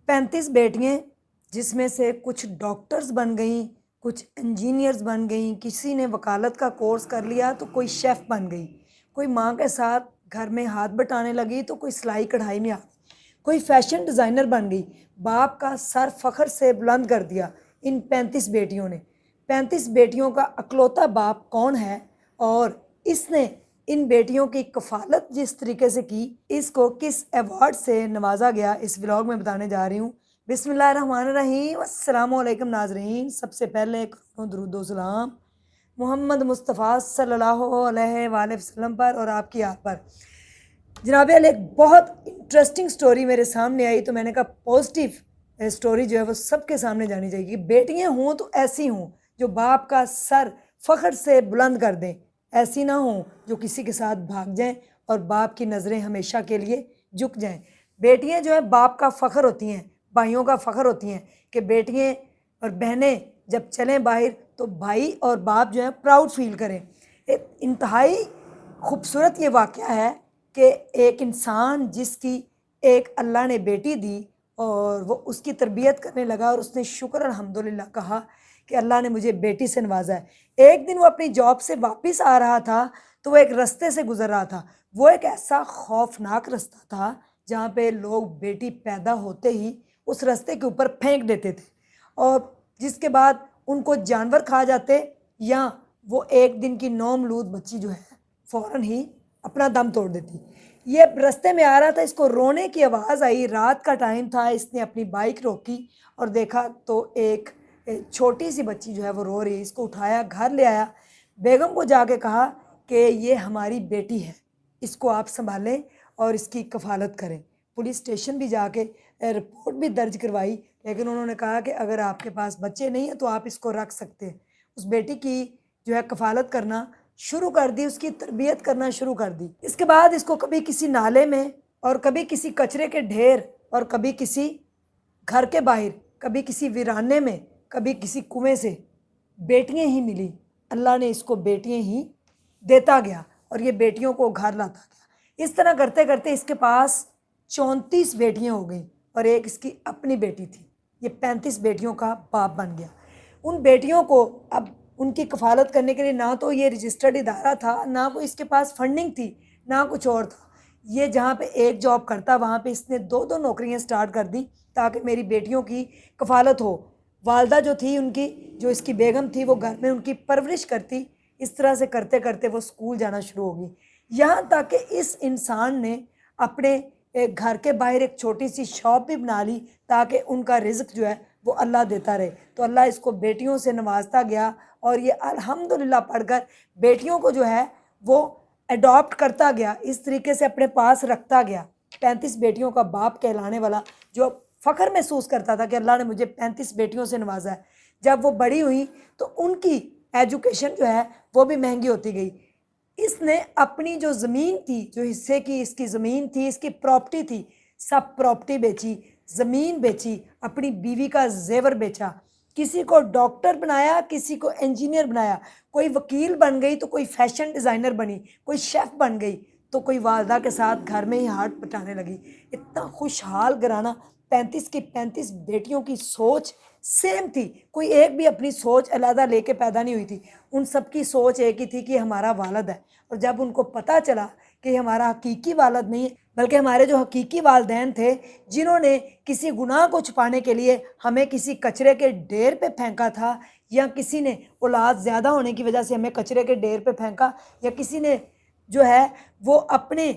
35 بیٹیاں، جس میں سے کچھ ڈاکٹرز بن گئیں، کچھ انجینئرز بن گئیں، کسی نے وکالت کا کورس کر لیا تو کوئی شیف بن گئی، کوئی ماں کے ساتھ گھر میں ہاتھ بٹانے لگی تو کوئی سلائی کڑھائی میں کوئی فیشن ڈیزائنر بن گئی۔ باپ کا سر فخر سے بلند کر دیا ان 35 بیٹیوں نے۔ 35 بیٹیوں کا اکلوتا باپ کون ہے اور اس نے ان بیٹیوں کی کفالت جس طریقے سے کی، اس کو کس ایوارڈ سے نوازا گیا، اس ولاگ میں بتانے جا رہی ہوں۔ بسم اللہ الرحمن الرحیم۔ السلام علیکم ناظرین، سب سے پہلے درود و سلام محمد مصطفیٰ صلی اللہ علیہ وآلہ وسلم پر اور آپ کی آپ پر۔ جناب علی، ایک بہت انٹرسٹنگ سٹوری میرے سامنے آئی تو میں نے کہا پازیٹیو سٹوری جو ہے وہ سب کے سامنے جانی چاہیے کہ بیٹیاں ہوں تو ایسی ہوں جو باپ کا سر فخر سے بلند کر دیں، ایسی نہ ہوں جو کسی کے ساتھ بھاگ جائیں اور باپ کی نظریں ہمیشہ کے لیے جھک جائیں۔ بیٹیاں جو ہیں باپ کا فخر ہوتی ہیں، بھائیوں کا فخر ہوتی ہیں کہ بیٹیاں اور بہنیں جب چلیں باہر تو بھائی اور باپ جو ہیں پراؤڈ فیل کریں۔ ایک انتہائی خوبصورت یہ واقعہ ہے کہ ایک انسان جس کی ایک اللہ نے بیٹی دی اور وہ اس کی تربیت کرنے لگا اور اس نے شکر الحمدللہ کہا کہ اللہ نے مجھے بیٹی سے نوازا ہے۔ ایک دن وہ اپنی جاب سے واپس آ رہا تھا تو وہ ایک رستے سے گزر رہا تھا، وہ ایک ایسا خوفناک رستہ تھا جہاں پہ لوگ بیٹی پیدا ہوتے ہی اس رستے کے اوپر پھینک دیتے تھے اور جس کے بعد ان کو جانور کھا جاتے یا وہ ایک دن کی نومولود بچی جو ہے فوراً ہی اپنا دم توڑ دیتی۔ یہ رستے میں آ رہا تھا، اس کو رونے کی آواز آئی، رات کا ٹائم تھا، اس نے اپنی بائک روکی اور دیکھا تو ایک چھوٹی سی بچی جو ہے وہ رو رہی ہے۔ اس کو اٹھایا، گھر لے آیا، بیگم کو جا کے کہا کہ یہ ہماری بیٹی ہے، اس کو آپ سنبھالیں اور اس کی کفالت کریں۔ پولیس اسٹیشن بھی جا کے رپورٹ بھی درج کروائی، لیکن انہوں نے کہا کہ اگر آپ کے پاس بچے نہیں ہیں تو آپ اس کو رکھ سکتے ہیں۔ اس بیٹی کی جو ہے کفالت کرنا شروع کر دی، اس کی تربیت کرنا شروع کر دی۔ اس کے بعد اس کو کبھی کسی نالے میں اور کبھی کسی کچرے کے ڈھیر اور کبھی کسی گھر کے باہر، کبھی کسی ویرانے میں، کبھی کسی کنویں سے بیٹیاں ہی ملی۔ اللہ نے اس کو بیٹیاں ہی دیتا گیا اور یہ بیٹیوں کو گھر لاتا گیا۔ اس طرح کرتے کرتے اس کے پاس 34 بیٹیاں ہو گئیں اور ایک اس کی اپنی بیٹی تھی۔ یہ 35 بیٹیوں کا باپ بن گیا۔ ان بیٹیوں کو اب ان کی کفالت کرنے کے لیے نہ تو یہ رجسٹرڈ ادارہ تھا، نہ کوئی اس کے پاس فنڈنگ تھی، نہ کچھ اور تھا۔ یہ جہاں پہ ایک جاب کرتا وہاں پہ اس نے 2 نوکریاں سٹارٹ کر دی تاکہ میری بیٹیوں کی کفالت ہو۔ والدہ جو تھی ان کی، جو اس کی بیگم تھی، وہ گھر میں ان کی پرورش کرتی۔ اس طرح سے کرتے کرتے وہ اسکول جانا شروع ہو گئی، یہاں تک کہ اس انسان نے اپنے گھر کے باہر ایک چھوٹی سی شاپ بھی بنا لی تاکہ ان کا رزق جو ہے وہ اللہ دیتا رہے۔ تو اللہ اس کو بیٹیوں سے نوازتا گیا اور یہ الحمدللہ پڑھ کر بیٹیوں کو جو ہے وہ اڈاپٹ کرتا گیا، اس طریقے سے اپنے پاس رکھتا گیا۔ 35 بیٹیوں کا باپ کہلانے والا جو فخر محسوس کرتا تھا کہ اللہ نے مجھے 35 بیٹیوں سے نوازا ہے۔ جب وہ بڑی ہوئی تو ان کی ایجوکیشن جو ہے وہ بھی مہنگی ہوتی گئی۔ اس نے اپنی جو زمین تھی، جو حصے کی اس کی زمین تھی، اس کی پراپرٹی تھی، سب پراپرٹی بیچی، زمین بیچی، اپنی بیوی کا زیور بیچا، کسی کو ڈاکٹر بنایا، کسی کو انجینئر بنایا، کوئی وکیل بن گئی تو کوئی فیشن ڈیزائنر بنی، کوئی شیف بن گئی تو کوئی والدہ کے ساتھ گھر میں ہی ہاتھ بٹانے لگی۔ اتنا خوشحال گھرانہ، 35 کی 35 بیٹیوں کی سوچ سیم تھی، کوئی ایک بھی اپنی سوچ علیحدہ لے کے پیدا نہیں ہوئی تھی، ان سب کی سوچ ایک ہی تھی کہ ہمارا والد ہے۔ اور جب ان کو پتہ چلا کہ ہمارا حقیقی والد نہیں ہے بلکہ ہمارے جو حقیقی والدین تھے جنہوں نے کسی گناہ کو چھپانے کے لیے ہمیں کسی کچرے کے ڈھیر پہ پھینکا تھا، یا کسی نے اولاد زیادہ ہونے کی وجہ سے ہمیں کچرے کے ڈھیر پہ پھینکا، یا کسی نے جو ہے وہ اپنے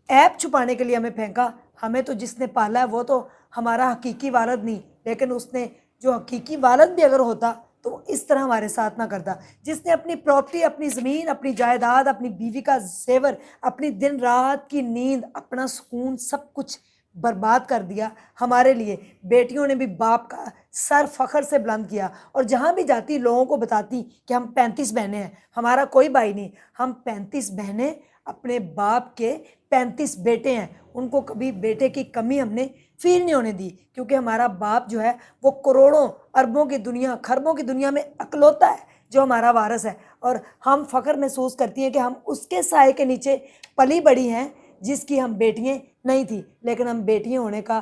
ایپ چھپانے کے لیے ہمیں پھینکا، ہمیں تو جس نے پالا ہے وہ تو ہمارا حقیقی والد نہیں، لیکن اس نے جو حقیقی والد بھی اگر ہوتا تو وہ اس طرح ہمارے ساتھ نہ کرتا، جس نے اپنی پراپرٹی، اپنی زمین، اپنی جائیداد، اپنی بیوی کا زیور، اپنی دن رات کی نیند، اپنا سکون، سب کچھ برباد کر دیا ہمارے لیے۔ بیٹیوں نے بھی باپ کا سر فخر سے بلند کیا اور جہاں بھی جاتی لوگوں کو بتاتی کہ ہم 35 بہنیں ہیں، ہمارا کوئی بھائی نہیں، ہم 35 بہنیں اپنے باپ کے 35 بیٹے ہیں، ان کو کبھی بیٹے کی کمی ہم نے فیل نہیں ہونے دی، کیونکہ ہمارا باپ جو ہے وہ کروڑوں اربوں کی دنیا، خربوں کی دنیا میں اکلوتا ہے جو ہمارا وارث ہے، اور ہم فخر محسوس کرتی ہیں کہ ہم اس کے سائے کے نیچے پلی بڑی ہیں جس کی ہم بیٹیاں نہیں تھیں، لیکن ہم بیٹیاں ہونے کا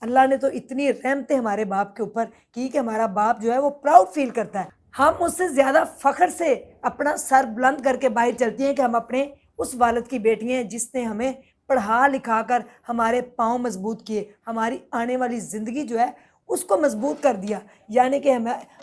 اللہ نے تو اتنی رحمتیں ہمارے باپ کے اوپر کی کہ ہمارا باپ جو ہے وہ پراؤڈ فیل کرتا ہے، ہم اس سے زیادہ فخر سے اپنا سر بلند کر کے باہر چلتی ہیں کہ ہم اپنے اس والد کی بیٹی ہیں جس نے ہمیں پڑھا لکھا کر ہمارے پاؤں مضبوط کیے، ہماری آنے والی زندگی جو ہے اس کو مضبوط کر دیا۔ یعنی کہ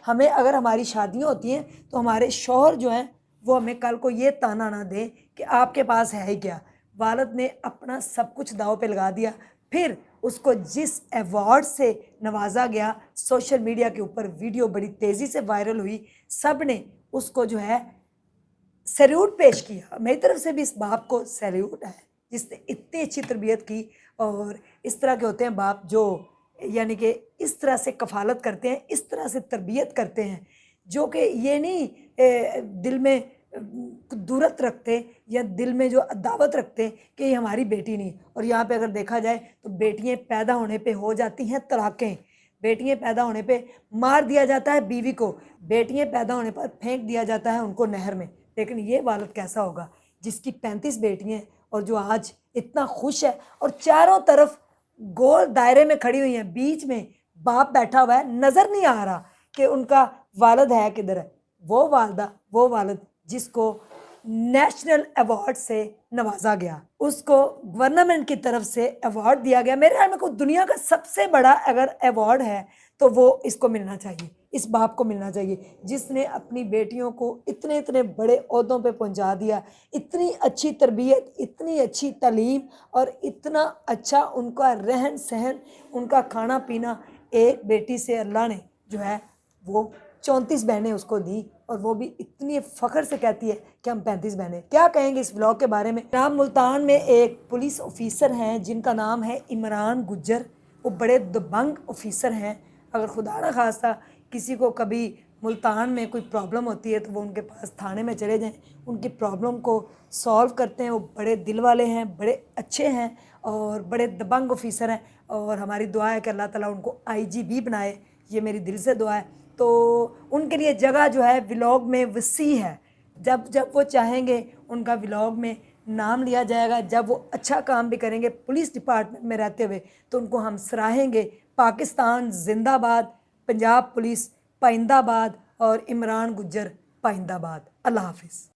ہمیں اگر ہماری شادیاں ہوتی ہیں تو ہمارے شوہر جو ہیں وہ ہمیں کل کو یہ تانا نہ دیں کہ آپ کے پاس ہے ہی کیا۔ والد نے اپنا سب کچھ داؤ پہ لگا دیا، پھر اس کو جس ایوارڈ سے نوازا گیا، سوشل میڈیا کے اوپر ویڈیو بڑی تیزی سے وائرل ہوئی، سب نے اس کو جو ہے سیلیوٹ پیش کیا۔ میری طرف سے بھی اس باپ کو سیلیوٹ ہے جس نے اتنی اچھی تربیت کی۔ اور اس طرح کے ہوتے ہیں باپ جو یعنی کہ اس طرح سے کفالت کرتے ہیں، اس طرح سے تربیت کرتے ہیں، جو کہ یہ نہیں دل میں دورت رکھتے یا دل میں جو عداوت رکھتے کہ یہ ہماری بیٹی نہیں۔ اور یہاں پہ اگر دیکھا جائے تو بیٹیاں پیدا ہونے پہ ہو جاتی ہیں طلاقیں، بیٹیاں پیدا ہونے پہ مار دیا جاتا ہے بیوی کو، بیٹیاں پیدا ہونے پر پھینک دیا جاتا ہے ان کو نہر میں۔ لیکن یہ والد کیسا ہوگا جس کی 35 بیٹیاں ہیں اور جو آج اتنا خوش ہے اور چاروں طرف گول دائرے میں کھڑی ہوئی ہیں، بیچ میں باپ بیٹھا ہوا ہے، نظر نہیں آ رہا کہ ان کا والد ہے کدھر ہے۔ وہ والدہ، وہ والد جس کو نیشنل ایوارڈ سے نوازا گیا، اس کو گورنمنٹ کی طرف سے ایوارڈ دیا گیا۔ میرے خیال میں کوئی دنیا کا سب سے بڑا اگر ایوارڈ ہے تو وہ اس کو ملنا چاہیے، اس باپ کو ملنا چاہیے جس نے اپنی بیٹیوں کو اتنے اتنے بڑے عہدوں پہ پہنچا دیا، اتنی اچھی تربیت، اتنی اچھی تعلیم اور اتنا اچھا ان کا رہن سہن، ان کا کھانا پینا۔ ایک بیٹی سے اللہ نے جو ہے وہ 34 بہنیں اس کو دی اور وہ بھی اتنی فخر سے کہتی ہے کہ ہم 35 بہنیں۔ کیا کہیں گے اس ولاگ کے بارے میں؟ جناب ملتان میں ایک پولیس آفیسر ہیں جن کا نام ہے عمران گجر، وہ بڑے دبنگ آفیسر ہیں۔ اگر خدا نہ خواستہ کسی کو کبھی ملتان میں کوئی پرابلم ہوتی ہے تو وہ ان کے پاس تھانے میں چلے جائیں، ان کی پرابلم کو سولو کرتے ہیں۔ وہ بڑے دل والے ہیں، بڑے اچھے ہیں اور بڑے دبنگ آفیسر ہیں، اور ہماری دعا ہے کہ اللہ تعالیٰ ان کو IGP بنائے، یہ میری دل سے دعا ہے۔ تو ان کے لیے جگہ جو ہے ولاگ میں وسیع ہے، جب وہ چاہیں گے ان کا ولاگ میں نام لیا جائے گا۔ جب وہ اچھا کام بھی کریں گے پولیس ڈپارٹمنٹ میں رہتے ہوئے تو ان کو ہم سراہیں گے۔ پاکستان زندہ باد، پنجاب پولیس پائندہ باد اور عمران گجر پائندہ باد۔ اللہ حافظ۔